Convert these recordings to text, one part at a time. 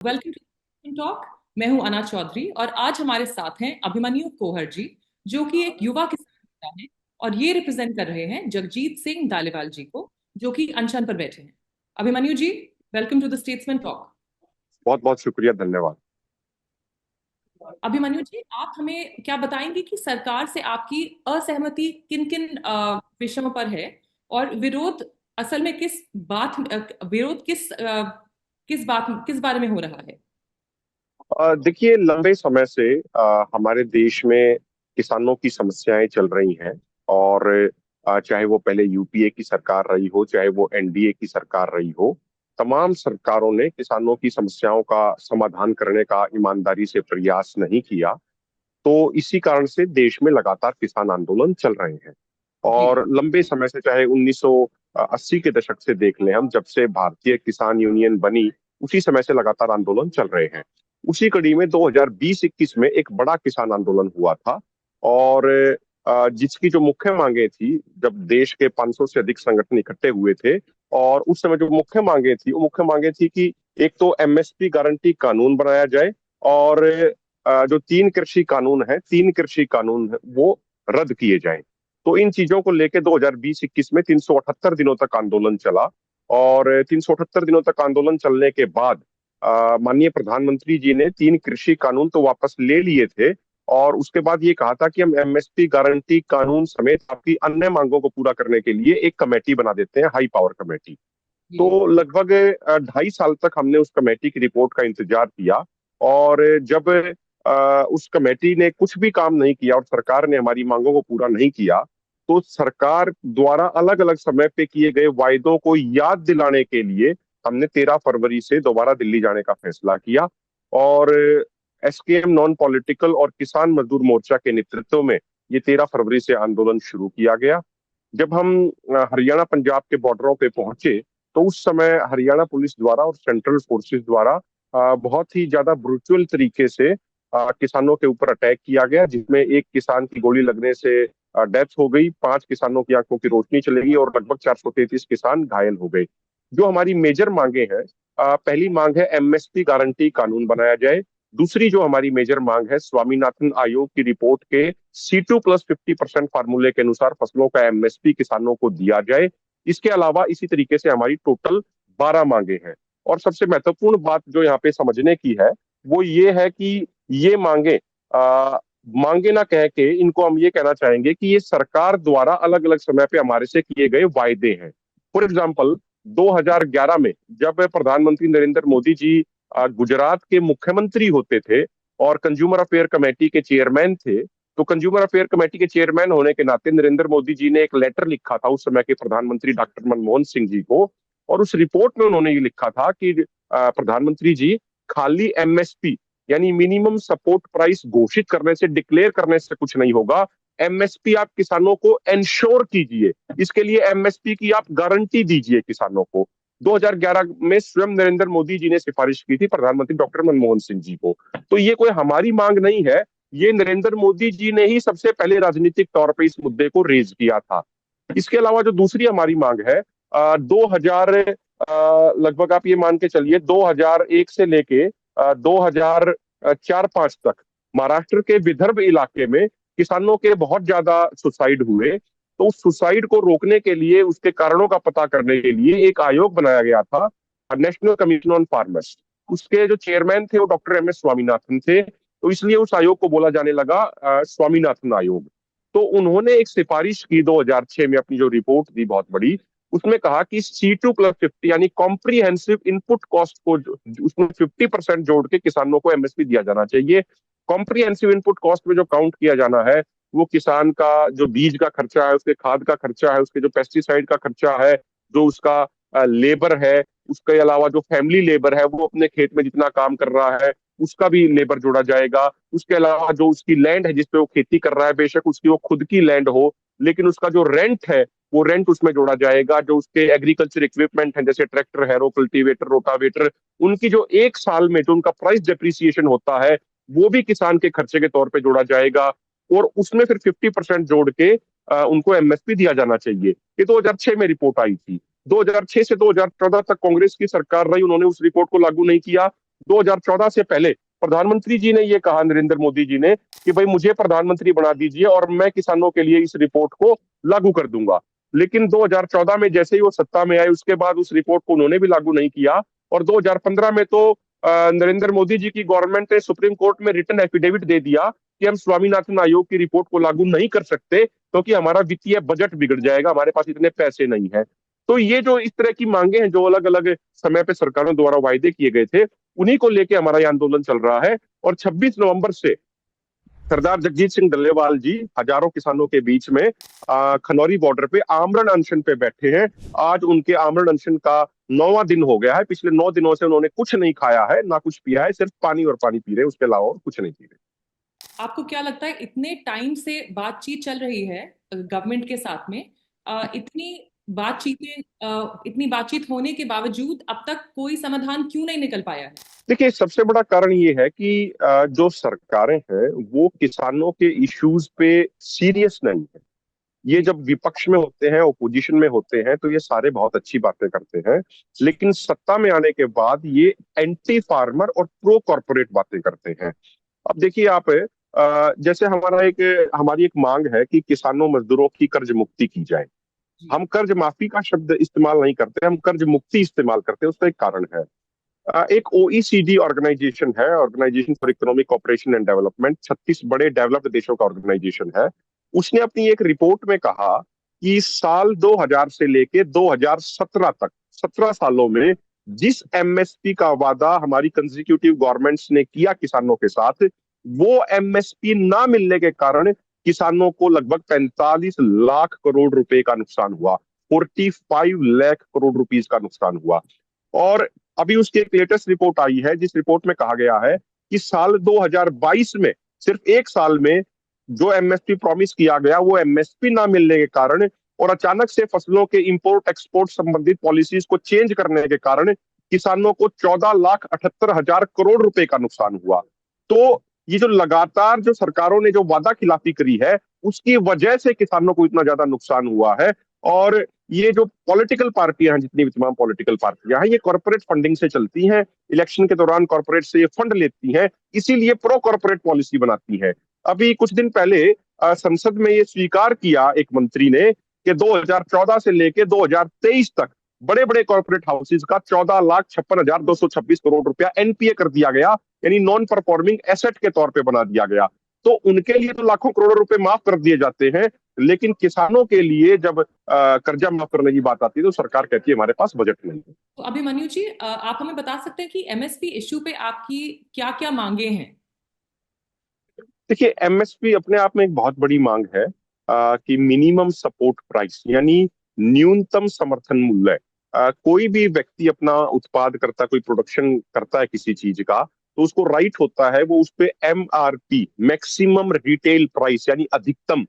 Welcome to talk. मैं हूं अना चौधरी और आज हमारे साथ हैं अभिमन्यु कोहर जी, जो कि एक युवा किसान नेता हैं और ये रिप्रेजेंट कर रहे हैं जगजीत सिंह डालीवाल जी को, जो कि अनशन पर बैठे हैं। Abhimanyu ji, welcome to the Statesman Talk. बहुत बहुत शुक्रिया, धन्यवाद। अभिमन्यु जी, आप हमें क्या बताएंगे कि सरकार से आपकी असहमति किन किन विषयों पर है, और विरोध असल में किस बात विरोध किस बारे में हो रहा है? देखिए, लंबे समय से हमारे देश में किसानों की समस्याएं चल रही हैं। और चाहे वो पहले यूपीए की सरकार रही हो, चाहे वो एनडीए की सरकार रही हो, तमाम सरकारों ने किसानों की समस्याओं का समाधान करने का ईमानदारी से प्रयास नहीं किया। तो इसी कारण से देश में लगातार किसान आंदोलन चल रहे हैं। जी। और लंबे समय से, चाहे 1980 के दशक से देख लें हम, जब से भारतीय किसान यूनियन बनी, उसी समय से लगातार आंदोलन चल रहे हैं। उसी कड़ी में 2020-21 में एक बड़ा किसान आंदोलन हुआ था। और जिसकी जो मुख्य मांगे थी, जब देश के 500 से अधिक संगठन इकट्ठे हुए थे, और उस समय जो मुख्य मांगे थी, वो मुख्य मांगे थी कि एक तो एमएसपी गारंटी कानून बनाया जाए, और जो तीन कृषि कानून है वो रद्द किए जाएं। तो इन चीजों को लेकर 2020-21 में 378 दिनों तक आंदोलन चला। और 378 दिनों तक आंदोलन चलने के बाद माननीय प्रधानमंत्री जी ने तीन कृषि कानून तो वापस ले लिए थे। और उसके बाद ये कहा था कि हम एमएसपी गारंटी कानून समेत आपकी अन्य मांगों को पूरा करने के लिए एक कमेटी बना देते हैं, हाई पावर कमेटी। जी जी। तो लगभग 2.5 साल तक हमने उस कमेटी की रिपोर्ट का इंतजार किया। और जब उस कमेटी ने कुछ भी काम नहीं किया और सरकार ने हमारी मांगों को पूरा नहीं किया, तो सरकार द्वारा अलग अलग समय पे किए गए वायदों को याद दिलाने के लिए हमने 13 फरवरी से दोबारा दिल्ली जाने का फैसला किया। और एसकेएम नॉन पॉलिटिकल और किसान मजदूर मोर्चा के नेतृत्व में ये 13 फरवरी से आंदोलन शुरू किया गया। जब हम हरियाणा पंजाब के बॉर्डरों पे पहुंचे, तो उस समय हरियाणा पुलिस द्वारा और सेंट्रल फोर्सेस द्वारा बहुत ही ज्यादा ब्रुचुअल तरीके से किसानों के ऊपर अटैक किया गया, जिसमें एक किसान की गोली लगने से डेथ हो गई, 5 किसानों की आंखों की रोशनी चली गई, और लगभग 433 किसान घायल हो गए। जो हमारी मेजर मांगे हैं, पहली मांग है एमएसपी गारंटी कानून बनाया जाए। दूसरी जो हमारी मेजर मांग है, स्वामीनाथन आयोग की रिपोर्ट के C2+50% फार्मूले के अनुसार फसलों का एमएसपी किसानों को दिया जाए। इसके अलावा इसी तरीके से हमारी टोटल 12 मांगे हैं। और सबसे महत्वपूर्ण बात जो यहाँ पे समझने की है, वो ये है कि ये मांगे मांगे ना कह के, इनको हम ये कहना चाहेंगे कि ये सरकार द्वारा अलग अलग समय पे हमारे से किए गए वायदे हैं। फॉर एग्जाम्पल, 2011 में जब प्रधानमंत्री नरेंद्र मोदी जी गुजरात के मुख्यमंत्री होते थे और कंज्यूमर अफेयर कमेटी के चेयरमैन थे, तो कंज्यूमर अफेयर कमेटी के चेयरमैन होने के नाते नरेंद्र मोदी जी ने एक लेटर लिखा था उस समय के प्रधानमंत्री डॉक्टर मनमोहन सिंह जी को। और उस रिपोर्ट में उन्होंने ये लिखा था कि प्रधानमंत्री जी, खाली एमएसपी यानी मिनिमम सपोर्ट प्राइस घोषित करने से, डिक्लेयर करने से कुछ नहीं होगा। एमएसपी आप किसानों को एंश्योर कीजिए, इसके लिए एमएसपी की आप गारंटी दीजिए किसानों को। 2011 में स्वयं नरेंद्र मोदी जी ने सिफारिश की थी प्रधानमंत्री डॉक्टर मनमोहन सिंह जी को। तो ये कोई हमारी मांग नहीं है, ये नरेंद्र मोदी जी ने ही सबसे पहले राजनीतिक तौर पे इस मुद्दे को रेज किया था। इसके अलावा जो दूसरी हमारी मांग है, 2000 लगभग आप ये मान के चलिए 2001 से लेके 2004-5 तक महाराष्ट्र के विदर्भ इलाके में किसानों के बहुत ज्यादा सुसाइड हुए। तो उस सुसाइड को रोकने के लिए, उसके कारणों का पता करने के लिए एक आयोग बनाया गया था, नेशनल कमीशन ऑन फार्मर्स। उसके जो चेयरमैन थे वो डॉक्टर एम एस स्वामीनाथन थे, तो इसलिए उस आयोग को बोला जाने लगा स्वामीनाथन आयोग। तो उन्होंने एक सिफारिश की 2006 में, अपनी जो रिपोर्ट दी बहुत बड़ी, उसमें कहा कि C2+50 यानी कॉम्प्रीहेंसिव इनपुट कॉस्ट को उसमें 50% जोड़ के किसानों को एमएसपी दिया जाना चाहिए। कॉम्प्रीहेंसिव इनपुट कॉस्ट में जो काउंट किया जाना है, वो किसान का जो बीज का खर्चा है, उसके खाद का खर्चा है, उसके जो पेस्टिसाइड का खर्चा है, जो उसका लेबर है, उसके अलावा जो फैमिली लेबर है, वो अपने खेत में जितना काम कर रहा है उसका भी लेबर जोड़ा जाएगा। उसके अलावा जो उसकी लैंड है जिसपे वो खेती कर रहा है, बेशक उसकी वो खुद की लैंड हो, लेकिन उसका जो रेंट है वो रेंट उसमें जोड़ा जाएगा। जो उसके एग्रीकल्चर इक्विपमेंट है, जैसे ट्रैक्टर, हैरो, कल्टीवेटर, रोटावेटर, उनकी जो एक साल में जो उनका प्राइस डेप्रिसिएशन होता है, वो भी किसान के खर्चे के तौर पे जोड़ा जाएगा। और उसमें फिर 50% जोड़ के उनको एमएसपी दिया जाना चाहिए। ये 2006 में रिपोर्ट आई थी। 2006 से 2014 तक कांग्रेस की सरकार रही, उन्होंने उस रिपोर्ट को लागू नहीं किया। 2014 से पहले प्रधानमंत्री जी ने ये कहा, नरेंद्र मोदी जी ने, कि भाई मुझे प्रधानमंत्री बना दीजिए और मैं किसानों के लिए इस रिपोर्ट को लागू कर दूंगा। लेकिन 2014 में जैसे ही वो सत्ता में आए, उसके बाद उस रिपोर्ट को उन्होंने भी लागू नहीं किया। और 2015 में तो नरेंद्र मोदी जी की गवर्नमेंट ने सुप्रीम कोर्ट में रिटन एफिडेविट दे दिया कि हम स्वामीनाथन आयोग की रिपोर्ट को लागू नहीं कर सकते, क्योंकि हमारा वित्तीय बजट बिगड़ जाएगा, हमारे पास इतने पैसे नहीं है। तो ये जो इस तरह की मांगे हैं, जो अलग अलग समय पे सरकारों द्वारा वायदे किए गए थे, उन्हीं को लेके हमारा ये आंदोलन चल रहा है। और 26 नवंबर से सरदार जगजीत सिंह डल्लेवाल जी हजारों किसानों के बीच में खनौरी बॉर्डर पे आमरण अनशन पे बैठे हैं। आज उनके आमरण अनशन का 9वां दिन हो गया है। पिछले 9 दिनों से उन्होंने कुछ नहीं खाया है, ना कुछ पिया है, सिर्फ पानी और पानी पी रहे हैं, उसके अलावा और कुछ नहीं पी रहे। आपको क्या लगता है, इतने टाइम से बातचीत चल रही है गवर्नमेंट के साथ में, इतनी बातचीत होने के बावजूद अब तक कोई समाधान क्यों नहीं निकल पाया है? देखिए, सबसे बड़ा कारण ये है कि जो सरकारें हैं वो किसानों के इश्यूज पे सीरियस नहीं है। ये जी। जब विपक्ष में होते हैं, ओपोजिशन में होते हैं, तो ये सारे बहुत अच्छी बातें करते हैं। लेकिन सत्ता में आने के बाद ये एंटी फार्मर और प्रो कॉर्पोरेट बातें करते हैं। अब देखिए आप, जैसे हमारी एक मांग है कि किसानों मजदूरों की कर्ज मुक्ति की जाए। जी। हम कर्ज माफी का शब्द इस्तेमाल नहीं करते, हम कर्ज मुक्ति इस्तेमाल करते हैं। उसका एक कारण है। एक ओईसीडी ऑर्गेनाइजेशन है, organisation for economic cooperation and development, 36 बड़े डेवलप्ड देशों का ऑर्गेनाइजेशन है। उसने अपनी एक रिपोर्ट में कहा कि साल 2000 से लेके 2017 तक, 17 सालों में जिस एमएसपी का वादा हमारी कंसेक्यूटिव गवर्नमेंट्स ने किया किसानों के साथ, वो एमएसपी ना मिलने के कारण किसानों को लगभग 45 लाख करोड़ रुपए का नुकसान हुआ। 45 लाख करोड़ रुपीज का नुकसान हुआ। और अभी उसकी एक लेटेस्ट रिपोर्ट आई है, जिस रिपोर्ट में कहा गया है कि साल 2022 में, सिर्फ एक साल में, जो एमएसपी प्रॉमिस किया गया वो एमएसपी ना मिलने के कारण और अचानक से फसलों के इंपोर्ट एक्सपोर्ट संबंधित पॉलिसीज को चेंज करने के कारण किसानों को 14,78,000 करोड़ रुपए का नुकसान हुआ। तो ये जो लगातार जो सरकारों ने जो वादा खिलाफी करी है, उसकी वजह से किसानों को इतना ज्यादा नुकसान हुआ है। और ये जो पॉलिटिकल पार्टियां हैं, जितनी भी तमाम पॉलिटिकल पार्टियां हैं, ये कॉर्पोरेट फंडिंग से चलती हैं। इलेक्शन के दौरान कॉर्पोरेट से ये फंड लेती हैं, इसीलिए प्रो कॉर्पोरेट पॉलिसी बनाती हैं। अभी कुछ दिन पहले संसद में ये स्वीकार किया एक मंत्री ने कि 2014 से लेके 2023 तक बड़े बड़े कॉर्पोरेट हाउसेज का 14,56,226 करोड़ रुपया एनपीए कर दिया गया, यानी नॉन परफॉर्मिंग एसेट के तौर पे बना दिया गया। तो उनके लिए तो लाखों करोड़ों रुपए माफ कर दिए जाते हैं, लेकिन किसानों के लिए जब कर्जा माफ करने की बात आती है तो सरकार कहती है हमारे पास बजट नहीं है। तो अभिमन्यु जी, आप हमें बता सकते हैं कि एमएसपी इश्यू पे आपकी क्या क्या मांगे हैं? देखिए, एमएसपी अपने आप में एक बहुत बड़ी मांग है, कि मिनिमम सपोर्ट प्राइस, यानी न्यूनतम समर्थन मूल्य। कोई भी व्यक्ति अपना उत्पाद करता, कोई प्रोडक्शन करता है किसी चीज का, तो उसको राइट होता है वो उस पे एमआरपी, मैक्सिमम रिटेल प्राइस, यानी अधिकतम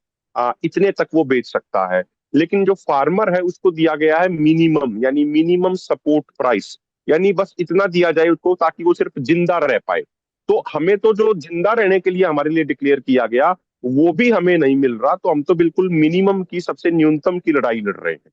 इतने तक वो बेच सकता है। लेकिन जो फार्मर है उसको दिया गया है मिनिमम, यानी मिनिमम सपोर्ट प्राइस, यानी बस इतना दिया जाए उसको ताकि वो सिर्फ जिंदा रह पाए। तो हमें तो जो जिंदा रहने के लिए हमारे लिए डिक्लेयर किया गया वो भी हमें नहीं मिल रहा, तो हम तो बिल्कुल मिनिमम की, सबसे न्यूनतम की लड़ाई लड़ रहे हैं।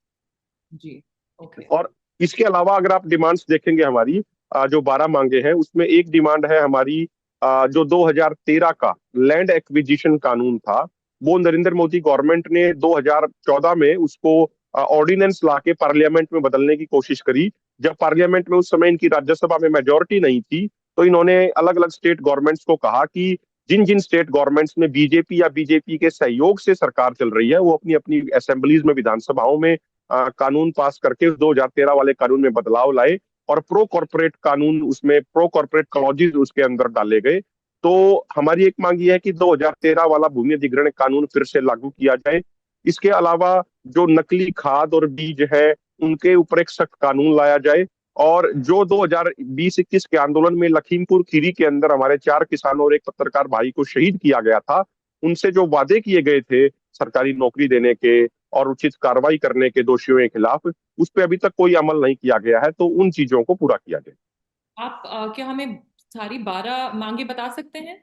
जी। ओके। और इसके अलावा अगर आप डिमांड्स देखेंगे हमारी, जो 12 मांगे हैं, उसमें एक डिमांड है हमारी, जो 2013 का लैंड एक्विजिशन कानून था, वो नरेंद्र मोदी गवर्नमेंट ने 2014 में उसको ऑर्डिनेंस लाके पार्लियामेंट में बदलने की कोशिश करी। जब पार्लियामेंट में उस समय इनकी राज्यसभा में मेजोरिटी नहीं थी, तो इन्होंने अलग अलग स्टेट गवर्नमेंट्स को कहा कि जिन जिन स्टेट गवर्नमेंट्स में बीजेपी या बीजेपी के सहयोग से सरकार चल रही है, वो अपनी अपनी असेंबलीज में, विधानसभाओं में कानून पास करके 2013 वाले कानून में बदलाव लाए और प्रो कॉर्पोरेट कानून, उसमें प्रो कॉर्पोरेट क्लॉजेज उसके अंदर डाले गए। तो हमारी एक मांग ये है कि 2013 वाला भूमि अधिग्रहण कानून फिर से लागू किया जाए। इसके अलावा जो नकली खाद और बीज है, उनके ऊपर एक सख्त कानून लाया जाए। और जो 2020-21 के आंदोलन में लखीमपुर खीरी के अंदर हमारे 4 किसानों और एक पत्रकार भाई को शहीद किया गया था, उनसे जो वादे किए गए थे सरकारी नौकरी देने के और उचित कार्रवाई करने के दोषियों के खिलाफ, उस पर अभी तक कोई अमल नहीं किया गया है, तो उन चीजों को पूरा किया जाए। आप क्या हमें सारी 12 मांगे बता सकते हैं?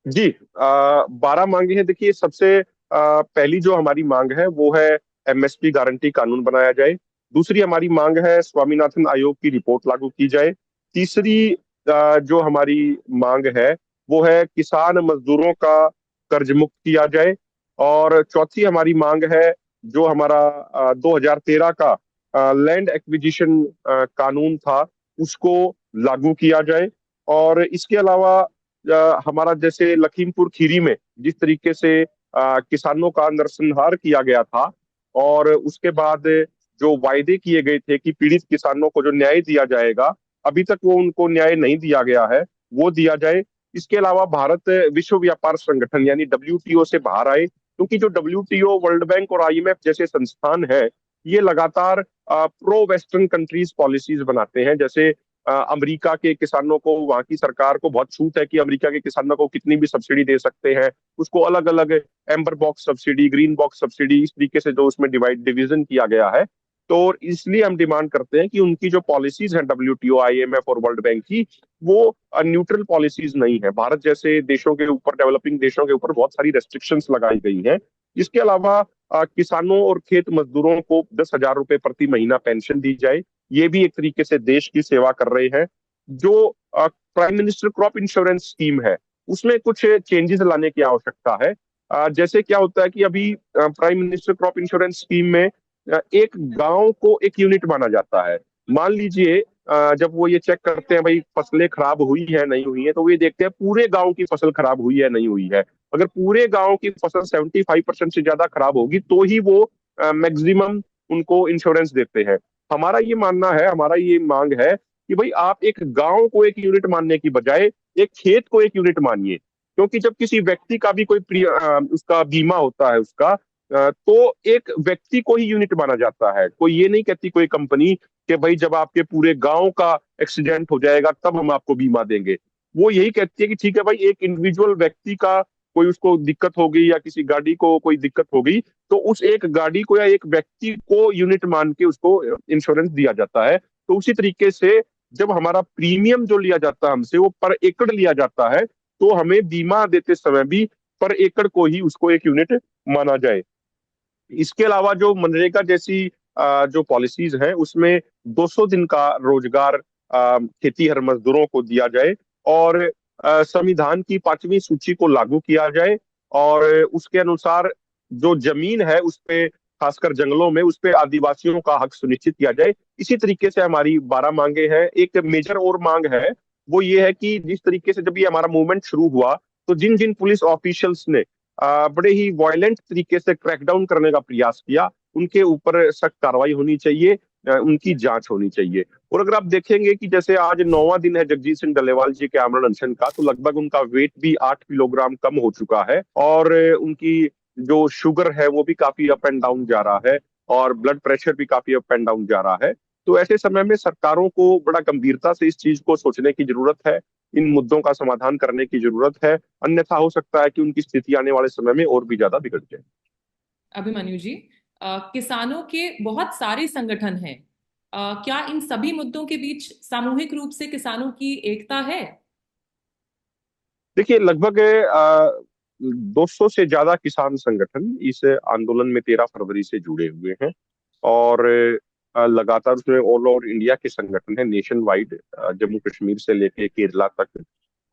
जी, 12 मांगे हैं। देखिए, सबसे पहली जो हमारी मांग है वो है एमएसपी गारंटी कानून बनाया जाए। दूसरी हमारी मांग है स्वामीनाथन आयोग की रिपोर्ट लागू की जाए। तीसरी जो हमारी मांग है वो है किसान मजदूरों का कर्ज मुक्त किया जाए। और चौथी हमारी मांग है जो हमारा 2013 का लैंड एक्विजिशन कानून था उसको लागू किया जाए। और इसके अलावा हमारा जैसे लखीमपुर खीरी में जिस तरीके से किसानों का नरसंहार किया गया था और उसके बाद जो वायदे किए गए थे कि पीड़ित किसानों को जो न्याय दिया जाएगा, अभी तक वो उनको न्याय नहीं दिया गया है, वो दिया जाए। इसके अलावा भारत विश्व व्यापार संगठन यानी डब्ल्यूटीओ से बाहर आए, क्योंकि जो डब्ल्यूटीओ, वर्ल्ड बैंक और आईएमएफ जैसे संस्थान है ये लगातार प्रो वेस्टर्न कंट्रीज पॉलिसीज बनाते हैं। जैसे अमेरिका के किसानों को, वहां की सरकार को बहुत छूट है कि अमेरिका के किसानों को कितनी भी सब्सिडी दे सकते हैं, उसको अलग अलग amber box subsidy, green box subsidy, इस तरीके से जो उसमें डिवीजन किया गया है। तो इसलिए हम डिमांड करते हैं कि उनकी जो पॉलिसीज हैं डब्ल्यूटीओ, आईएमएफ और वर्ल्ड बैंक की, वो न्यूट्रल पॉलिसीज नहीं है। भारत जैसे देशों के ऊपर, डेवलपिंग देशों के ऊपर बहुत सारी रेस्ट्रिक्शंस लगाई गई हैं। इसके अलावा किसानों और खेत मजदूरों को 10,000 रुपए प्रति महीना पेंशन दी जाए, ये भी एक तरीके से देश की सेवा कर रहे हैं। जो prime minister crop insurance scheme है उसमें कुछ चेंजेस लाने की आवश्यकता है। जैसे क्या होता है कि अभी prime minister crop insurance scheme में एक गांव को एक यूनिट माना जाता है। मान लीजिए जब वो ये चेक करते हैं भाई फसलें खराब हुई है नहीं हुई है, तो वो ये देखते हैं पूरे गांव की फसल खराब हुई है नहीं हुई है। अगर पूरे गांव की फसल 75% से ज्यादा खराब होगी तो ही वो मैक्सिमम उनको इंश्योरेंस देते हैं। हमारा ये मानना है, हमारा ये मांग है कि भाई आप एक गांव को एक यूनिट मानने की बजाय एक खेत को एक यूनिट मानिए। क्योंकि जब किसी व्यक्ति का भी कोई उसका बीमा होता है उसका, तो एक व्यक्ति को ही यूनिट माना जाता है। कोई ये नहीं कहती कोई कंपनी कि भाई जब आपके पूरे गांव का एक्सीडेंट हो जाएगा तब हम आपको बीमा देंगे। वो यही कहती है कि ठीक है भाई, एक इंडिविजुअल व्यक्ति का कोई उसको दिक्कत हो गई या किसी गाड़ी को कोई दिक्कत हो गई, तो उस एक गाड़ी को या एक व्यक्ति को यूनिट मान के उसको इंश्योरेंस दिया जाता है। तो उसी तरीके से जब हमारा प्रीमियम जो लिया जाता है हमसे वो पर एकड़ लिया जाता है, तो हमें बीमा देते समय भी पर एकड़ को ही उसको एक यूनिट माना जाए। इसके अलावा जो मनरेगा जैसी जो पॉलिसीज हैं उसमें 200 दिन का रोजगार खेती हर मजदूरों को दिया जाए। और संविधान की 5वीं सूची को लागू किया जाए और उसके अनुसार जो जमीन है उस पे, खासकर जंगलों में, उस पे आदिवासियों का हक सुनिश्चित किया जाए। इसी तरीके से हमारी 12 मांगे हैं। एक मेजर और मांग है वो ये है कि जिस तरीके से जब ये हमारा मूवमेंट शुरू हुआ तो जिन जिन पुलिस ऑफिशियल्स ने बड़े ही वायलेंट तरीके से क्रैकडाउन करने का प्रयास किया, उनके ऊपर सख्त कार्रवाई होनी चाहिए, उनकी जांच होनी चाहिए। और अगर आप देखेंगे कि जैसे आज 9वां दिन है जगजीत सिंह डल्लेवाल जी के आमरण अनशन का, तो लगभग उनका वेट भी 8 किलोग्राम कम हो चुका है और उनकी जो शुगर है वो भी काफी अप एंड डाउन जा रहा है और ब्लड प्रेशर भी काफी अप एंड डाउन जा रहा है। तो ऐसे समय में सरकारों को बड़ा गंभीरता से इस चीज को सोचने की जरूरत है, इन मुद्दों का समाधान करने की जरूरत है। अन्यथा हो सकता है कि उनकी स्थिति आने वाले समय में और भी ज्यादा बिगड़ जाए। अभिमन्यु जी, किसानों के बहुत सारे संगठन हैं। क्या इन सभी मुद्दों के बीच सामूहिक रूप से किसानों की एकता है? देखिए लगभग 200 से ज्यादा किसान संगठन इस आंदोलन में 13 फरवरी से जुड़े हुए हैं। और लगातार उसमें ऑल ओवर इंडिया के संगठन है, नेशन वाइड, जम्मू कश्मीर से लेके केरला तक।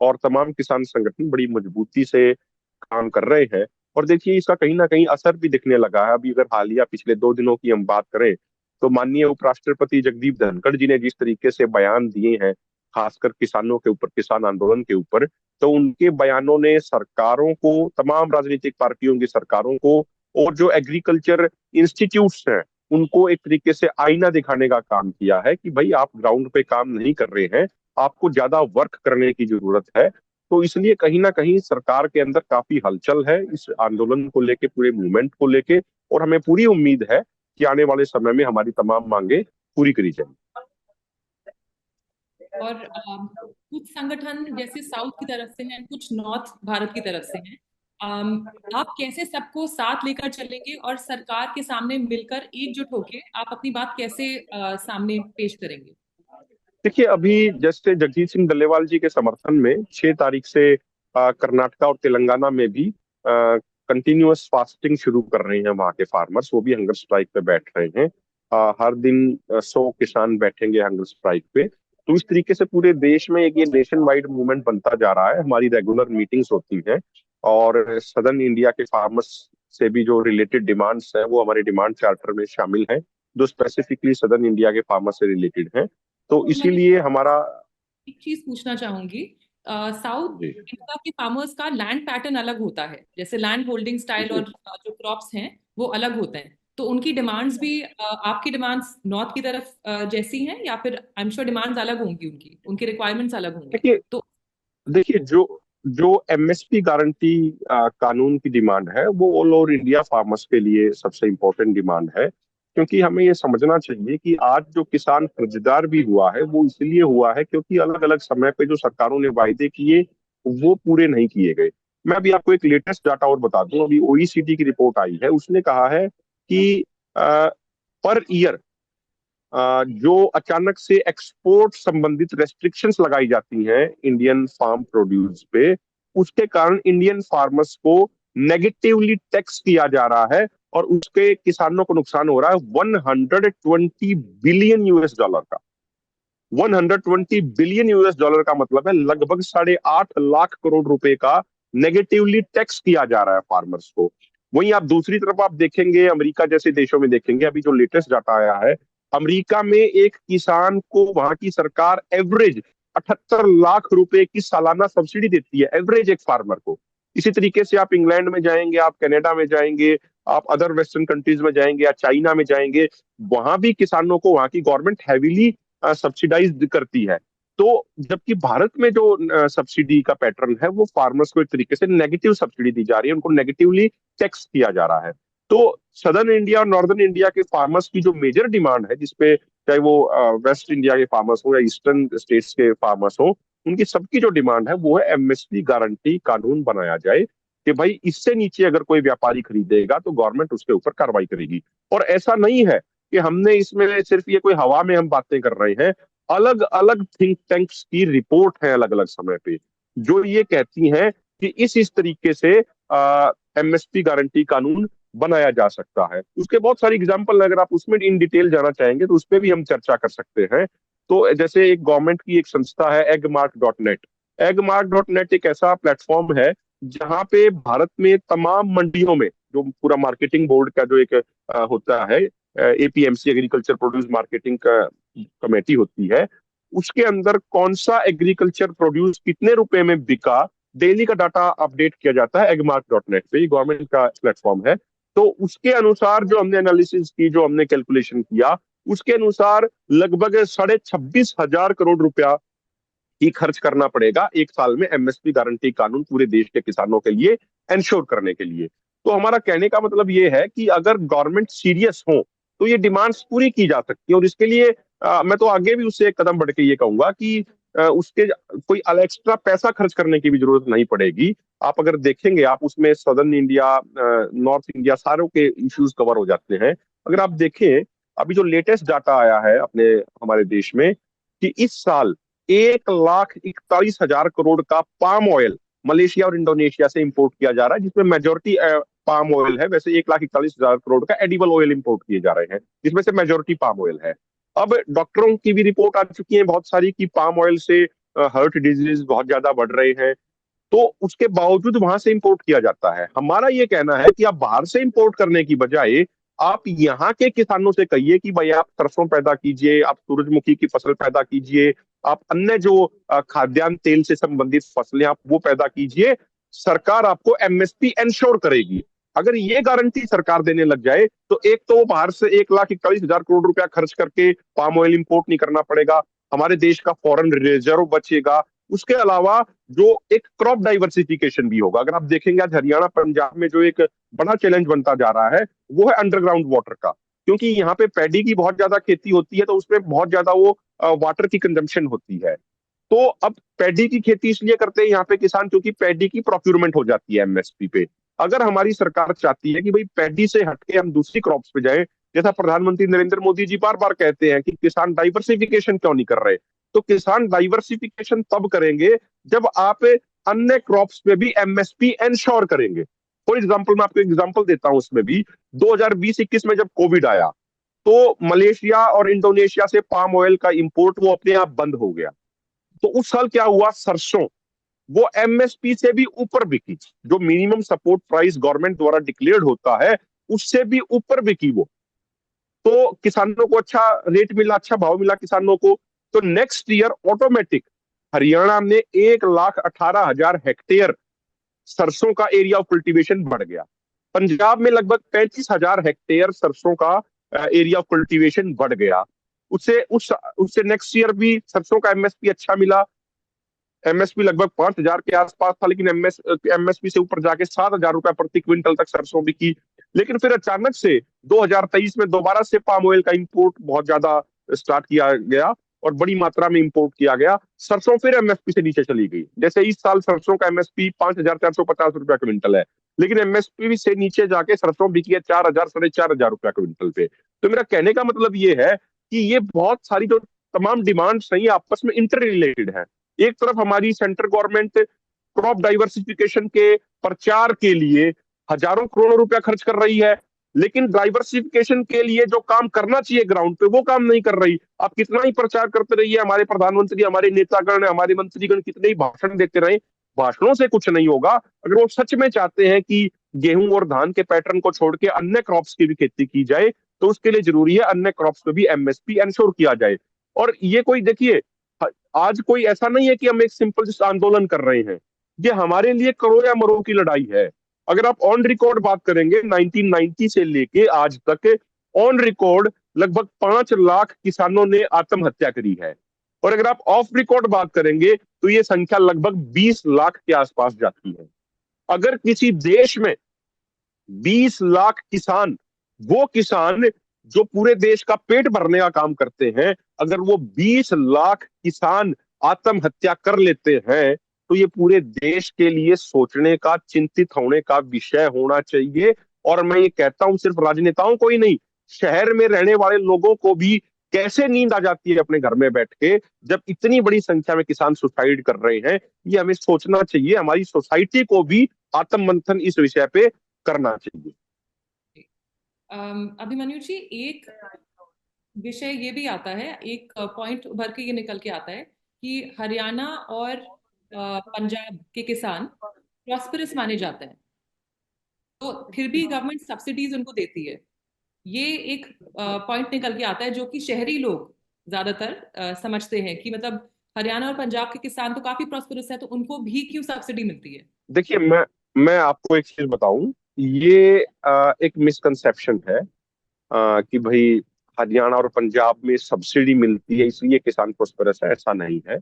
और तमाम किसान संगठन बड़ी मजबूती से काम कर रहे हैं। और देखिए इसका कहीं ना कहीं असर भी दिखने लगा है। अभी अगर हालिया पिछले 2 दिनों की हम बात करें तो माननीय उपराष्ट्रपति जगदीप धनखड़ जी ने जिस तरीके से बयान दिए हैं, खासकर किसानों के ऊपर, किसान आंदोलन के ऊपर, तो उनके बयानों ने सरकारों को, तमाम राजनीतिक पार्टियों की सरकारों को और जो एग्रीकल्चर इंस्टीट्यूट्स हैं उनको एक तरीके से आईना दिखाने का काम किया है कि भाई आप ग्राउंड पे काम नहीं कर रहे हैं, आपको ज्यादा वर्क करने की जरूरत है। तो इसलिए कहीं ना कहीं सरकार के अंदर काफी हलचल है इस आंदोलन को लेके, पूरे मूवमेंट को लेके। और हमें पूरी उम्मीद है कि आने वाले समय में हमारी तमाम मांगे पूरी करी जाएंगी। और कुछ संगठन जैसे साउथ की तरफ से हैं, कुछ नॉर्थ भारत की तरफ से हैं। आप कैसे सबको साथ लेकर चलेंगे और सरकार के सामने मिलकर एकजुट होकर आप अपनी बात कैसे सामने पेश करेंगे? देखिए अभी जैसे जगजीत सिंह डल्लेवाल जी के समर्थन में 6 तारीख से कर्नाटका और तेलंगाना में भी कंटिन्यूअस फास्टिंग शुरू कर रहे हैं वहाँ के फार्मर्स, वो भी हंगर स्ट्राइक पे बैठ रहे हैं। हर दिन 100 किसान बैठेंगे हंगर स्ट्राइक पे। तो इस तरीके से पूरे देश में एक ये नेशन वाइड मूवमेंट बनता जा रहा है। हमारी रेगुलर मीटिंग्स होती हैं और सदर्न इंडिया के फार्मर्स से भी जो रिलेटेड डिमांड्स हैं वो हमारे डिमांड चार्टर में शामिल हैं, जो स्पेसिफिकली सदर्न इंडिया के फार्मर से रिलेटेड हैं। तो तो मैं इसीलिए हमारा। एक चीज पूछना चाहूंगी। साउथ जी। इंडिया के फार्मर्स का लैंड पैटर्न अलग होता है, जैसे लैंड होल्डिंग स्टाइल और जी। जो क्रॉप्स हैं वो अलग होते हैं। तो उनकी डिमांड्स भी आपकी डिमांड्स नॉर्थ की तरफ जैसी हैं, या फिर आई एम श्योर डिमांड्स अलग होंगी, उनकी उनकी रिक्वायरमेंट्स अलग होंगे देखिए तो। देखिए जो जो एमएसपी गारंटी कानून की डिमांड है वो ऑल ओवर इंडिया फार्मर्स के लिए सबसे इम्पोर्टेंट डिमांड है, क्योंकि हमें ये समझना चाहिए कि आज जो किसान कर्जदार भी हुआ है वो इसलिए हुआ है क्योंकि अलग अलग समय पे जो सरकारों ने वायदे किए वो पूरे नहीं किए गए। मैं अभी आपको एक लेटेस्ट डाटा और बता दूं, अभी ओईसीडी की रिपोर्ट आई है, उसने कहा है कि पर ईयर जो अचानक से एक्सपोर्ट संबंधित रेस्ट्रिक्शंस लगाई जाती हैं इंडियन फार्म प्रोड्यूस पे, उसके कारण इंडियन फार्मर्स को नेगेटिवली टैक्स किया जा रहा है और उसके किसानों को नुकसान हो रहा है 120 बिलियन यूएस डॉलर का। 120 बिलियन यूएस डॉलर का मतलब है लगभग 8.5 लाख करोड़ रुपए का नेगेटिवली टैक्स किया जा रहा है फार्मर्स को। वहीं आप दूसरी तरफ आप देखेंगे अमेरिका जैसे देशों में, देखेंगे अभी जो लेटेस्ट डाटा आया है, अमेरिका में एक किसान को वहां की सरकार एवरेज 78 लाख रुपए की सालाना सब्सिडी देती है, एवरेज एक फार्मर को। इसी तरीके से आप इंग्लैंड में जाएंगे, आप कनाडा में जाएंगे, आप अदर वेस्टर्न कंट्रीज में जाएंगे या चाइना में जाएंगे, वहां भी किसानों को वहां की गवर्नमेंट हैविली सब्सिडाइज करती है। तो जबकि भारत में जो सब्सिडी का पैटर्न है वो फार्मर्स को एक तरीके से नेगेटिव सब्सिडी दी जा रही है, उनको नेगेटिवली टैक्स किया जा रहा है। तो सदर्न इंडिया और नॉर्दर्न इंडिया के फार्मर्स की जो मेजर डिमांड है, जिसपे चाहे वो वेस्ट इंडिया के फार्मर्स हो या ईस्टर्न स्टेट्स के फार्मर्स हो, उनकी सबकी जो डिमांड है वो है एमएसपी गारंटी कानून बनाया जाए कि भाई इससे नीचे अगर कोई व्यापारी खरीदेगा तो गवर्नमेंट उसके ऊपर कार्रवाई करेगी। और ऐसा नहीं है कि हमने इसमें सिर्फ ये कोई हवा में हम बातें कर रहे हैं, अलग अलग थिंक टैंक्स की रिपोर्ट है अलग अलग समय पे जो ये कहती हैं कि इस तरीके से एमएसपी गारंटी कानून बनाया जा सकता है। उसके बहुत सारी एग्जाम्पल, अगर आप उसमें इन डिटेल जाना चाहेंगे तो उस पर भी हम चर्चा कर सकते हैं। तो जैसे एक गवर्नमेंट की एक संस्था है एगमार्क.नेट। एगमार्क.नेट एक ऐसा प्लेटफॉर्म है जहां पे भारत में तमाम मंडियों में जो पूरा मार्केटिंग बोर्ड का जो एक होता है, एपीएमसी एग्रीकल्चर प्रोड्यूस मार्केटिंग का कमेटी होती है, उसके अंदर कौन सा एग्रीकल्चर प्रोड्यूस कितने रुपए में बिका, डेली का डाटा अपडेट किया जाता है एगमार्क.नेट पे, गवर्नमेंट का प्लेटफॉर्म है। तो उसके अनुसार जो हमने एनालिसिस की, जो हमने कैलकुलेशन किया, उसके अनुसार लगभग 26,500 करोड़ रुपया ही खर्च करना पड़ेगा एक साल में एमएसपी गारंटी कानून पूरे देश के किसानों के लिए इंश्योर करने के लिए। तो हमारा कहने का मतलब ये है कि अगर गवर्नमेंट सीरियस हो तो ये डिमांड्स पूरी की जा सकती है। और इसके लिए मैं तो आगे भी उससे एक कदम बढ़ के ये कहूंगा कि उसके कोई एक्स्ट्रा पैसा खर्च करने की भी जरूरत नहीं पड़ेगी। आप अगर देखेंगे, आप उसमें सदर्न इंडिया, नॉर्थ इंडिया, सारों के इश्यूज कवर हो जाते हैं। अगर आप देखें अभी जो लेटेस्ट डाटा आया है अपने हमारे देश में कि इस साल 1,41,000 करोड़ का पाम ऑयल मलेशिया और इंडोनेशिया से इंपोर्ट किया जा रहा है, जिसमें मेजोरिटी पाम ऑयल है। वैसे 1,41,000 करोड़ का एडिबल ऑयल इंपोर्ट किए जा रहे हैं, जिसमें से मेजोरिटी पाम ऑयल है। अब डॉक्टरों की भी रिपोर्ट आ चुकी है बहुत सारी कि पाम ऑयल से हार्ट डिजीज बहुत ज्यादा बढ़ रहे हैं। तो उसके बावजूद वहां से इंपोर्ट किया जाता है। हमारा ये कहना है कि आप बाहर से इंपोर्ट करने की बजाय आप यहाँ के किसानों से कहिए कि भाई आप सरसों पैदा कीजिए, आप सूरजमुखी की फसल पैदा कीजिए, आप अन्य जो खाद्यान्न तेल से संबंधित फसलें आप वो पैदा कीजिए, सरकार आपको एमएसपी इंश्योर करेगी। अगर ये गारंटी सरकार देने लग जाए तो एक तो वो बाहर से 1,41,000 करोड़ रुपया खर्च करके पाम ऑयल इंपोर्ट नहीं करना पड़ेगा, हमारे देश का फॉरेन रिजर्व बचेगा। उसके अलावा जो एक क्रॉप डाइवर्सिफिकेशन भी होगा। अगर आप देखेंगे आज हरियाणा पंजाब में जो एक बड़ा चैलेंज बनता जा रहा है वो है अंडरग्राउंड वाटर का, क्योंकि यहाँ पे पैडी की बहुत ज्यादा खेती होती है तो उसमें बहुत ज्यादा वो वाटर की कंजम्पशन होती है। तो अब पैडी की खेती इसलिए करते हैं यहाँ पे किसान क्योंकि पैडी की प्रोक्यूरमेंट हो जाती है एमएसपी पे। अगर हमारी सरकार चाहती है कि भाई पैडी से हटके हम दूसरी क्रॉप्स पे जाएं, जैसा प्रधानमंत्री नरेंद्र मोदी जी बार बार कहते हैं कि किसान डाइवर्सिफिकेशन क्यों नहीं कर रहे, तो किसान डाइवर्सिफिकेशन तब करेंगे जब आप अन्य क्रॉप्स पे भी एमएसपी इंश्योर करेंगे। फॉर एग्जाम्पल मैं आपको एग्जाम्पल देता हूं उसमें भी, 2020-21 में जब कोविड आया तो मलेशिया और इंडोनेशिया से पाम ऑयल का इंपोर्ट वो अपने आप बंद हो गया। तो उस साल क्या हुआ, सरसों वो एमएसपी से भी ऊपर बिकी। जो मिनिमम सपोर्ट प्राइस गवर्नमेंट द्वारा डिक्लेयर्ड होता है उससे भी ऊपर बिकी वो। तो किसानों को अच्छा रेट मिला, अच्छा भाव मिला किसानों को। तो नेक्स्ट ईयर ऑटोमेटिक हरियाणा में 1,18,000 हेक्टेयर सरसों का एरिया ऑफ कल्टीवेशन बढ़ गया। पंजाब में लगभग 35,000 हेक्टेयर सरसों का एरिया ऑफ कल्टीवेशन बढ़ गया। उससे उससे नेक्स्ट ईयर भी सरसों का एमएसपी अच्छा मिला। एमएसपी लगभग 5,000 के आसपास था, लेकिन एमएसपी से ऊपर जाके 7,000 रुपए प्रति क्विंटल तक सरसों बिकी। लेकिन फिर अचानक से 2023 में दोबारा से पाम ऑयल का इंपोर्ट बहुत ज्यादा स्टार्ट किया गया और बड़ी मात्रा में इंपोर्ट किया गया। सरसों फिर एमएसपी से नीचे चली गई। जैसे इस साल सरसों का एमएसपी 5,450 रुपया क्विंटल है, लेकिन एमएसपी से नीचे जाके सरसों बिकी है 4,000 4,500 रुपया क्विंटल पे। तो मेरा कहने का मतलब ये है कि ये बहुत सारी जो तमाम डिमांड्स हैं ये आपस में इंटर रिलेटेड है। एक तरफ हमारी सेंट्रल गवर्नमेंट क्रॉप डाइवर्सिफिकेशन के प्रचार के लिए हजारों करोड़ों रुपया खर्च कर रही है, लेकिन डाइवर्सिफिकेशन के लिए जो काम करना चाहिए ग्राउंड पे वो काम नहीं कर रही। आप कितना ही प्रचार करते रहिए, हमारे प्रधानमंत्री, हमारे नेतागण, हमारे मंत्रीगण कितने ही भाषण देते रहे, भाषणों से कुछ नहीं होगा। अगर वो सच में चाहते हैं कि गेहूं और धान के पैटर्न को छोड़ के अन्य क्रॉप्स की भी खेती की जाए, तो उसके लिए जरूरी है अन्य क्रॉप्स पे भी एमएसपी इंश्योर किया जाए। और ये कोई देखिए, आज कोई ऐसा नहीं है कि हम एक सिंपल जिस आंदोलन कर रहे हैं, ये हमारे लिए करो या मरो की लड़ाई है। अगर आप ऑन रिकॉर्ड बात करेंगे 1990 से लेके आज तक, ऑन रिकॉर्ड लगभग 5 लाख किसानों ने आत्महत्या करी है। और अगर आप ऑफ रिकॉर्ड बात करेंगे तो ये संख्या लगभग 20 लाख के आसपास जाती है। अगर किसी देश में 20 लाख किसान, वो किसान जो पूरे देश का पेट भरने का काम करते हैं, अगर वो 20 लाख किसान आत्महत्या कर लेते हैं तो ये पूरे देश के लिए सोचने का, चिंतित होने का विषय होना चाहिए। और मैं ये कहता हूं सिर्फ राजनेताओं को ही नहीं, शहर में रहने वाले लोगों को भी कैसे नींद आ जाती है अपने घर में बैठ के जब इतनी बड़ी संख्या में किसान सुसाइड कर रहे हैं। ये हमें सोचना चाहिए, हमारी सोसाइटी को भी आत्म मंथन इस विषय पे करना चाहिए। अभिमन्यु जी, एक विषय ये भी आता है, एक पॉइंट उभर के ये निकल के आता है कि हरियाणा और पंजाब के किसान प्रॉस्पेरस माने जाते हैं, तो फिर भी गवर्नमेंट सब्सिडीज उनको देती है। ये एक पॉइंट निकल के आता है जो कि शहरी लोग ज्यादातर समझते हैं कि मतलब हरियाणा और पंजाब के किसान तो काफी प्रॉस्पेरस है, तो उनको भी क्यों सब्सिडी मिलती है। देखिए, मैं आपको एक चीज बताऊं, ये एक मिसकंसेप्शन है कि भाई हरियाणा और पंजाब में सब्सिडी मिलती है इसलिए किसान प्रोस्पेरस है। ऐसा नहीं है।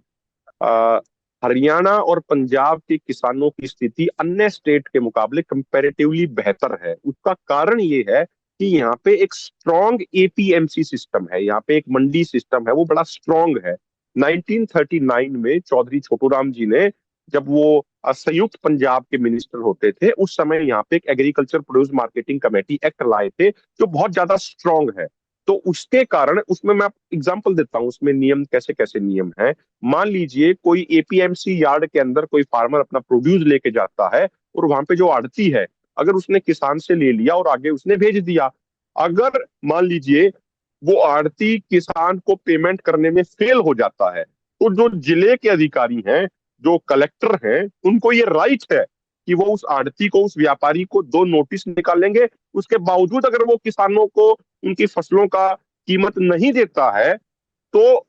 अ, हरियाणा और पंजाब के किसानों की स्थिति अन्य स्टेट के मुकाबले कंपैरेटिवली बेहतर है। उसका कारण ये है कि यहाँ पे एक स्ट्रॉन्ग एपीएमसी सिस्टम है, यहाँ पे एक मंडी सिस्टम है, वो बड़ा स्ट्रॉन्ग है। 1939 में चौधरी छोटूराम जी ने, जब वो संयुक्त पंजाब के मिनिस्टर होते थे, उस समय यहाँ पे एक agriculture produce marketing committee act लाए थे जो बहुत ज्यादा स्ट्रॉन्ग है। तो उसके कारण, उसमें मैं एग्जांपल देता हूँ उसमें नियम कैसे कैसे नियम है। मान लीजिए कोई एपीएमसी यार्ड के अंदर कोई फार्मर अपना प्रोड्यूस लेके जाता है और वहां पे जो आड़ती है, अगर उसने किसान से ले लिया और आगे उसने भेज दिया, अगर मान लीजिए वो आड़ती किसान को पेमेंट करने में फेल हो जाता है, तो जो जिले के अधिकारी हैं, जो कलेक्टर हैं, उनको ये राइट है कि वो उस आड़ती को, उस व्यापारी को 2 नोटिस निकालेंगे। उसके बावजूद अगर वो किसानों को उनकी फसलों का कीमत नहीं देता है, तो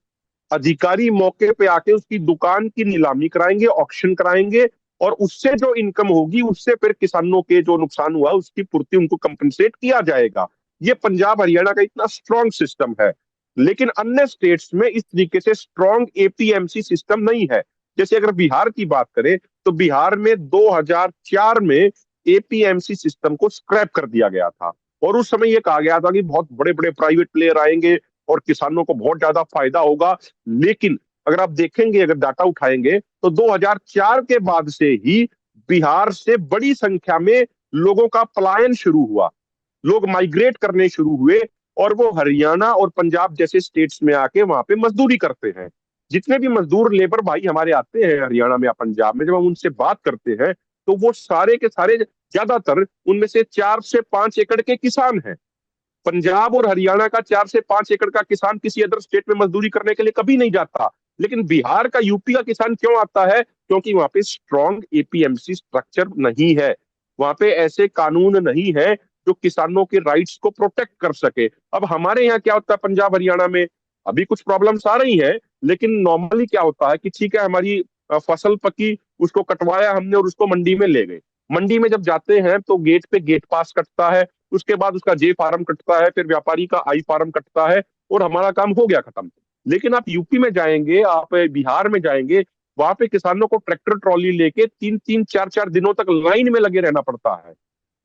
अधिकारी मौके पे आके उसकी दुकान की नीलामी कराएंगे, ऑक्शन कराएंगे, और उससे जो इनकम होगी उससे फिर किसानों के जो नुकसान हुआ उसकी पूर्ति उनको कंपनसेट किया जाएगा। ये पंजाब हरियाणा का इतना स्ट्रांग सिस्टम है। लेकिन अन्य स्टेट्स में इस तरीके से स्ट्रांग एपीएमसी सिस्टम नहीं है। जैसे अगर बिहार की बात करें तो बिहार में 2004 में एपीएमसी सिस्टम को स्क्रैप कर दिया गया था। और उस समय यह कहा गया था कि बहुत बड़े बड़े प्राइवेट प्लेयर आएंगे और किसानों को बहुत ज्यादा फायदा होगा। लेकिन अगर आप देखेंगे, अगर डाटा उठाएंगे, तो 2004 के बाद से ही बिहार से बड़ी संख्या में लोगों का पलायन शुरू हुआ, लोग माइग्रेट करने शुरू हुए और वो हरियाणा और पंजाब जैसे स्टेट्स में आके वहां पे मजदूरी करते हैं। जितने भी मजदूर लेबर भाई हमारे आते हैं हरियाणा में या पंजाब में, जब हम उनसे बात करते हैं तो वो सारे के सारे, ज्यादातर उनमें से 4 से 5 एकड़ के किसान हैं। पंजाब और हरियाणा का 4 से 5 एकड़ का किसान किसी अदर स्टेट में मजदूरी करने के लिए कभी नहीं जाता, लेकिन बिहार का, यूपी का किसान क्यों आता है? क्योंकि वहां पे स्ट्रॉन्ग एपीएमसी स्ट्रक्चर नहीं है, वहां पे ऐसे कानून नहीं है जो किसानों के राइट्स को प्रोटेक्ट कर सके। अब हमारे यहाँ क्या होता है पंजाब हरियाणा में, अभी कुछ प्रॉब्लम्स आ रही है, लेकिन नॉर्मली क्या होता है कि ठीक है हमारी फसल पकी, उसको कटवाया हमने और उसको मंडी में ले गए। मंडी में जब जाते हैं तो गेट पे गेट पास कटता है, उसके बाद उसका जे फार्म कटता है, फिर व्यापारी का आई फार्म कटता है, और हमारा काम हो गया खत्म। लेकिन आप यूपी में जाएंगे, आप बिहार में जाएंगे, वहां पे किसानों को ट्रैक्टर ट्रॉली लेके 3 3 4 4 दिनों तक लाइन में लगे रहना पड़ता है,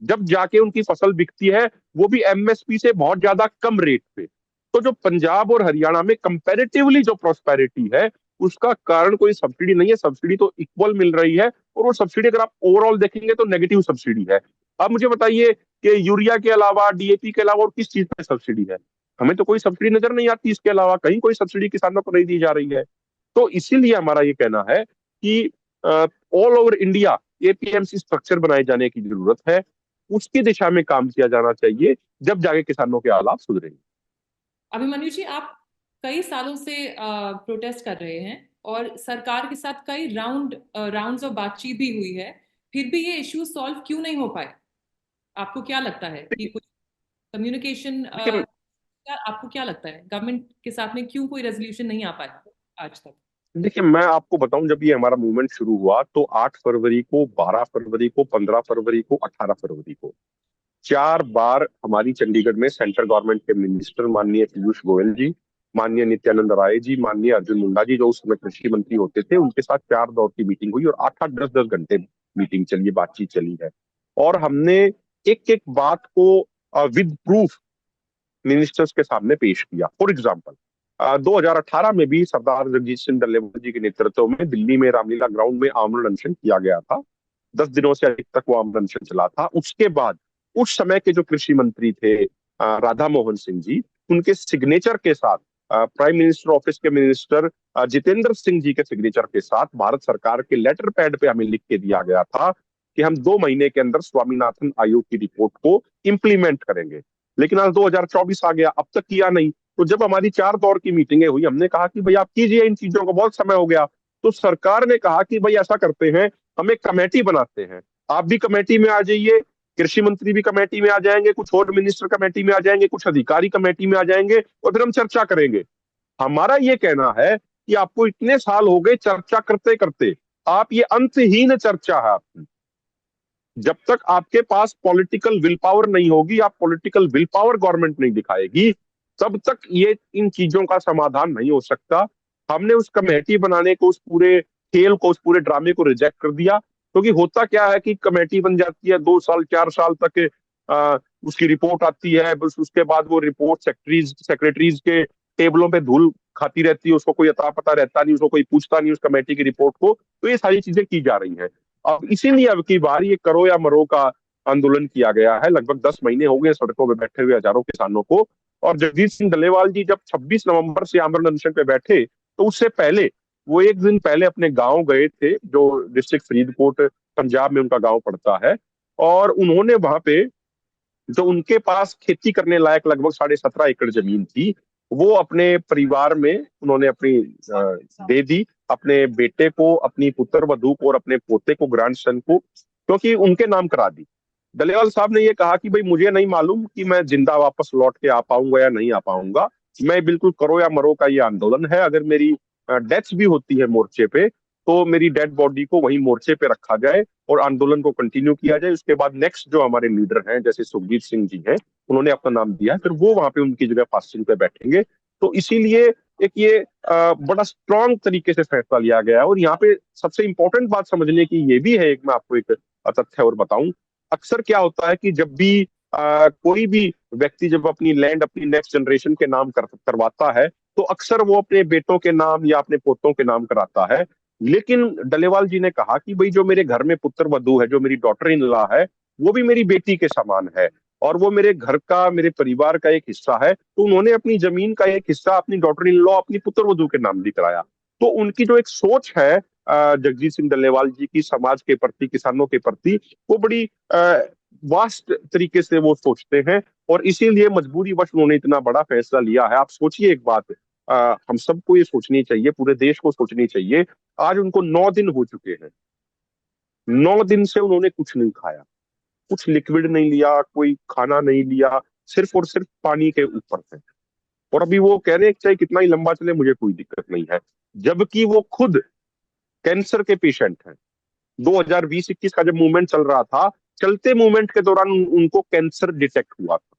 जब जाके उनकी फसल बिकती है, वो भी एमएसपी से बहुत ज्यादा कम रेट पे। तो जो पंजाब और हरियाणा में कंपैरेटिवली जो प्रोस्पेरिटी है, उसका कारण कोई सब्सिडी नहीं है, सब्सिडी तो इक्वल मिल रही है, और वो सब्सिडी अगर आप ओवरऑल देखेंगे तो नेगेटिव सब्सिडी है। अब मुझे बताइए कि यूरिया के अलावा, डीएपी के अलावा और किस चीज पे सब्सिडी है? हमें तो कोई सब्सिडी नजर नहीं आती, इसके अलावा कहीं कोई सब्सिडी किसानों को नहीं दी जा रही है। तो इसीलिए हमारा ये कहना है कि all over India APMC structure बनाए जाने की जरूरत है, उसकी दिशा में काम किया जाना चाहिए, जब जाके किसानों के हालात सुधरेंगे। अभिमन्यु जी, आप कई सालों से प्रोटेस्ट कर रहे हैं और सरकार के साथ कई राउंड्स ऑफ बातचीत भी हुई है, फिर भी ये इश्यू सॉल्व क्यों नहीं हो पाए? आपको क्या लगता है कि देखिए कुछ कम्युनिकेशन, देखिए आपको क्या लगता है गवर्नमेंट के साथ में क्यों कोई रेजोल्यूशन नहीं आ पाया आज तक? देखिए मैं आपको बताऊं, जब ये हमारा मूवमेंट शुरू हुआ तो 8 फरवरी को, 12 फरवरी को, 15 फरवरी को, 18 फरवरी को 4 बार हमारी चंडीगढ़ में सेंट्रल गवर्नमेंट के मिनिस्टर माननीय पीयूष गोयल जी, माननीय नित्यानंद राय जी, माननीय अर्जुन मुंडा जी जो उस समय कृषि मंत्री होते थे, उनके साथ 4 दौर की मीटिंग हुई और 8 8 10 10 घंटे मीटिंग चली, बातचीत चली है। और हमने एक एक बात को विद प्रूफ मिनिस्टर्स के सामने पेश किया। फॉर एग्जाम्पल 2018 में भी सरदार जगजीत सिंह डल्लेवाल जी के नेतृत्व में दिल्ली में रामलीला ग्राउंड में आमरण अनशन किया गया था। 10 दिनों से अधिक तक वो आमरण अनशन चला था। उसके बाद उस समय के जो कृषि मंत्री थे राधा मोहन सिंह जी, उनके सिग्नेचर के साथ, प्राइम मिनिस्टर ऑफिस के मिनिस्टर जितेंद्र सिंह जी के सिग्नेचर के साथ भारत सरकार के लेटर पैड पे हमें लिख के दिया गया था कि हम 2 महीने के अंदर स्वामीनाथन आयोग की रिपोर्ट को इम्प्लीमेंट करेंगे। लेकिन आज 2024 आ गया, अब तक किया नहीं। तो जब हमारी 4 दौर की मीटिंगें हुई, हमने कहा कि भाई आप कीजिए इन चीजों को, बहुत समय हो गया। तो सरकार ने कहा कि भाई ऐसा करते हैं, हम एक कमेटी बनाते हैं, आप भी कमेटी में आ जाइए, कृषि मंत्री भी कमेटी में आ जाएंगे, कुछ और मिनिस्टर कमेटी में आ जाएंगे, कुछ अधिकारी कमेटी में आ जाएंगे, और फिर हम चर्चा करेंगे। हमारा ये कहना है कि आपको इतने साल हो गए चर्चा करते करते, आप ये अंतहीन चर्चा है आपकी। जब तक आपके पास पॉलिटिकल विल पावर नहीं होगी, आप पॉलिटिकल विल पावर गवर्नमेंट नहीं दिखाएगी, तब तक ये इन चीजों का समाधान नहीं हो सकता। हमने उस कमेटी बनाने को, उस पूरे खेल को, उस पूरे ड्रामे को रिजेक्ट कर दिया। क्योंकि होता क्या है कि कमेटी बन जाती है, 2 साल 4 साल तक उसकी रिपोर्ट आती है, बस उसके बाद वो रिपोर्ट सेक्रेटरीज सेक्रेटरीज के टेबलों पे धूल खाती रहती है, उसको कोई अता पता रहता नहीं, उसको कोई पूछता नहीं उस कमेटी की रिपोर्ट को। तो ये सारी चीजें की जा रही हैं। अब इसीलिए अब की बार ये करो या मरो का आंदोलन किया गया है। लगभग 10 महीने हो गए सड़कों में बैठे हुए हजारों किसानों को। और जगजीत सिंह डल्लेवाल जी जब 26 नवंबर से आमरण अनशन पे बैठे, तो उससे पहले वो एक दिन पहले अपने गांव गए थे, जो डिस्ट्रिक्ट फरीदकोट पंजाब में उनका गांव पड़ता है। और उन्होंने वहां पे, जो उनके पास खेती करने लायक लगभग 17.5 एकड़ जमीन थी, वो अपने परिवार में उन्होंने अपनी दे दी, अपने बेटे को, अपनी पुत्र वधू को और अपने पोते को, ग्रैंडसन को, क्योंकि उनके नाम करा दी। डलेवाल साहब ने ये कहा कि भाई मुझे नहीं मालूम कि मैं जिंदा वापस लौट के आ पाऊंगा या नहीं आ पाऊंगा, मैं बिल्कुल करो या मरो का ये आंदोलन है। अगर मेरी डेथ भी होती है मोर्चे पे, तो मेरी डेड बॉडी को वहीं मोर्चे पे रखा जाए और आंदोलन को कंटिन्यू किया जाए। उसके बाद नेक्स्ट जो हमारे लीडर हैं, जैसे सुखबीर सिंह जी हैं, उन्होंने अपना नाम दिया, फिर वो वहां पे उनकी जगह फास्टिंग पे बैठेंगे। तो इसीलिए एक ये बड़ा स्ट्रांग तरीके से फैसला लिया गया है। और यहाँ पे सबसे इंपॉर्टेंट बात समझने की ये भी है, एक मैं आपको एक तथ्य और बताऊं। अक्सर क्या होता है कि जब भी कोई भी व्यक्ति जब अपनी लैंड अपनी नेक्स्ट जनरेशन के नाम करवाता है, तो अक्सर वो अपने बेटों के नाम या अपने पोतों के नाम कराता है। लेकिन डलेवाल जी ने कहा कि भाई जो मेरे घर में पुत्र वधू है, जो मेरी डॉटर इन लॉ है, वो भी मेरी बेटी के समान है, और वो मेरे घर का, मेरे परिवार का एक हिस्सा है। तो उन्होंने अपनी जमीन का एक हिस्सा अपनी डॉटर इन लॉ, अपनी पुत्र वधू के नाम भी कराया। तो उनकी जो एक सोच है जगजीत सिंह डल्लेवाल जी की समाज के प्रति, किसानों के प्रति, वो बड़ी वास्ट तरीके से वो सोचते हैं, और इसीलिए मजबूरी वश उन्होंने इतना बड़ा फैसला लिया है। आप सोचिए एक बात, हम सबको ये सोचनी चाहिए, पूरे देश को सोचनी चाहिए। आज उनको 9 दिन हो चुके हैं, 9 दिन से उन्होंने कुछ नहीं खाया, कुछ लिक्विड नहीं लिया, कोई खाना नहीं लिया, सिर्फ और सिर्फ पानी के ऊपर थे। और अभी वो कह रहे हैं कि चाहे कितना ही लंबा चले मुझे कोई दिक्कत नहीं है, जबकि वो खुद कैंसर के पेशेंट हैं। 2020-21 का जब मूवमेंट चल रहा था, चलते मूवमेंट के दौरान उनको कैंसर डिटेक्ट हुआ था।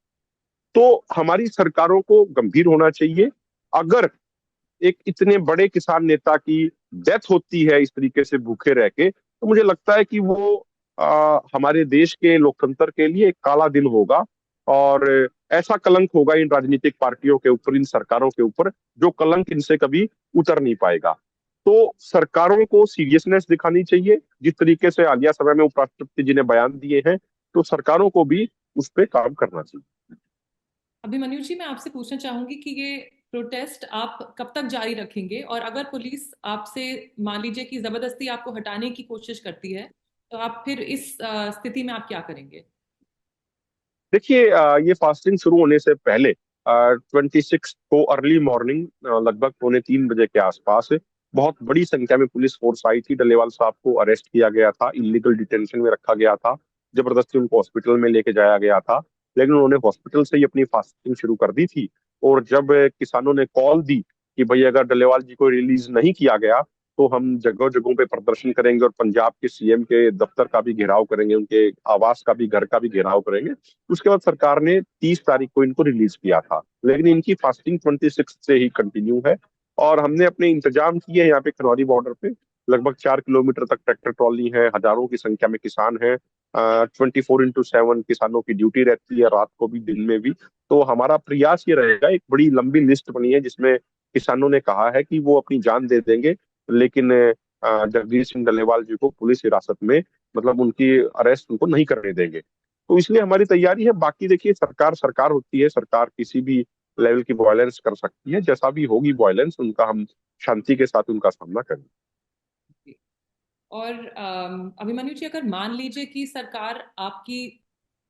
तो हमारी सरकारों को गंभीर होना चाहिए। अगर एक इतने बड़े किसान नेता की डेथ होती है इस तरीके से भूखे रह के, तो मुझे लगता है कि वो हमारे देश के लोकतंत्र के लिए एक काला दिन होगा, और ऐसा कलंक होगा इन राजनीतिक पार्टियों के ऊपर, इन सरकारों के ऊपर, जो कलंक इनसे कभी उतर नहीं पाएगा। तो सरकारों को सीरियसनेस दिखानी चाहिए, जिस तरीके से हालिया समय में उपराष्ट्रपति जी ने बयान दिए हैं, तो सरकारों को भी उस पर काम करना चाहिए। अभिमन्यु जी, मैं आपसे पूछना चाहूंगी कि ये प्रोटेस्ट आप कब तक जारी रखेंगे, और अगर पुलिस आपसे मान लीजिए कि जबरदस्ती आपको हटाने की कोशिश करती है, तो आप फिर इस स्थिति में आप क्या करेंगे? देखिए, ये फास्टिंग शुरू होने से पहले 26 को अर्ली मॉर्निंग लगभग 2:45 बजे के आसपास बहुत बड़ी संख्या में पुलिस फोर्स आई थी। डल्लेवाल साहब को अरेस्ट किया गया था, इलीगल डिटेंशन में रखा गया था, जबरदस्ती उनको हॉस्पिटल में लेके जाया गया था। लेकिन उन्होंने हॉस्पिटल से ही अपनी फास्टिंग शुरू कर दी थी। और जब किसानों ने कॉल दी कि भाई अगर डल्लेवाल जी को रिलीज नहीं किया गया, तो हम जगह जगहों पे प्रदर्शन करेंगे और पंजाब के सीएम के दफ्तर का भी घेराव करेंगे, उनके आवास का भी, घर का भी घेराव करेंगे। उसके बाद सरकार ने 30 तारीख को इनको रिलीज किया था, लेकिन इनकी फास्टिंग 26 से ही कंटिन्यू है। और हमने अपने इंतजाम किए हैं यहाँ पे खनौरी बॉर्डर पे। लगभग 4 किलोमीटर तक ट्रैक्टर ट्रॉली है, हजारों की संख्या में किसान है। 24x7 किसानों की ड्यूटी रहती है, रात को भी दिन में भी। तो हमारा प्रयास ये रहेगा, एक बड़ी लंबी लिस्ट बनी है जिसमें किसानों ने कहा है कि वो अपनी जान दे देंगे, लेकिन जगदीश सिंह डल्लेवाल जी को पुलिस हिरासत में, मतलब उनकी अरेस्ट उनको नहीं करने देंगे। तो इसलिए हमारी तैयारी है। बाकी देखिए, सरकार सरकार होती है, सरकार किसी भी लेवल की वायलेंस कर सकती है, जैसा भी होगी वायलेंस उनका हम शांति के साथ उनका सामना करेंगे। और अभिमन्यु जी, अगर मान लीजिए कि सरकार आपकी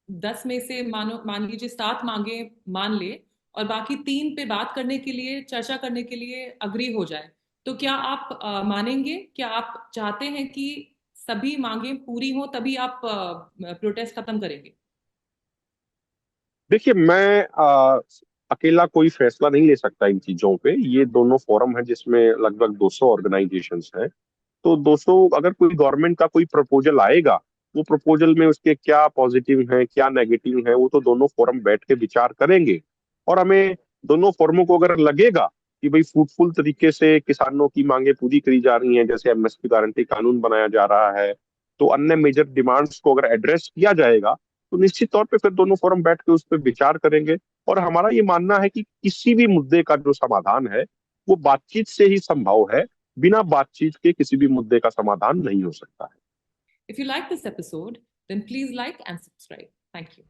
10 में से मानो मान लीजिए 7 मांगे मान ले, और बाकी 3 पे बात करने के लिए, चर्चा करने के लिए अग्री हो जाए, तो क्या आप मानेंगे? क्या आप चाहते हैं कि सभी मांगे पूरी हो तभी आप प्रोटेस्ट खत्म करेंगे? देखिए, मैं अकेला कोई फैसला नहीं ले सकता इन चीजों पे। ये दोनों फोरम है जिसमें लगभग 200 ऑर्गेनाइजेशंस हैं। तो 200, अगर कोई गवर्नमेंट का कोई प्रपोजल आएगा, वो प्रपोजल में उसके क्या पॉजिटिव हैं क्या नेगेटिव हैं, वो तो दोनों फोरम बैठ के विचार करेंगे। और हमें दोनों फोरमों को अगर लगेगा कि भाई फ्रूटफुल तरीके से किसानों की मांगे पूरी करी जा रही हैं, जैसे एमएसपी गारंटी कानून बनाया जा रहा है, तो अन्य मेजर डिमांड्स को अगर एड्रेस किया जाएगा, तो निश्चित तौर पे फिर दोनों फोरम बैठ के उस पर विचार करेंगे। और हमारा ये मानना है कि किसी भी मुद्दे का जो समाधान है, वो बातचीत से ही संभव है। बिना बातचीत के किसी भी मुद्दे का समाधान नहीं हो सकता है। If you like this episode, then please like and subscribe. Thank you.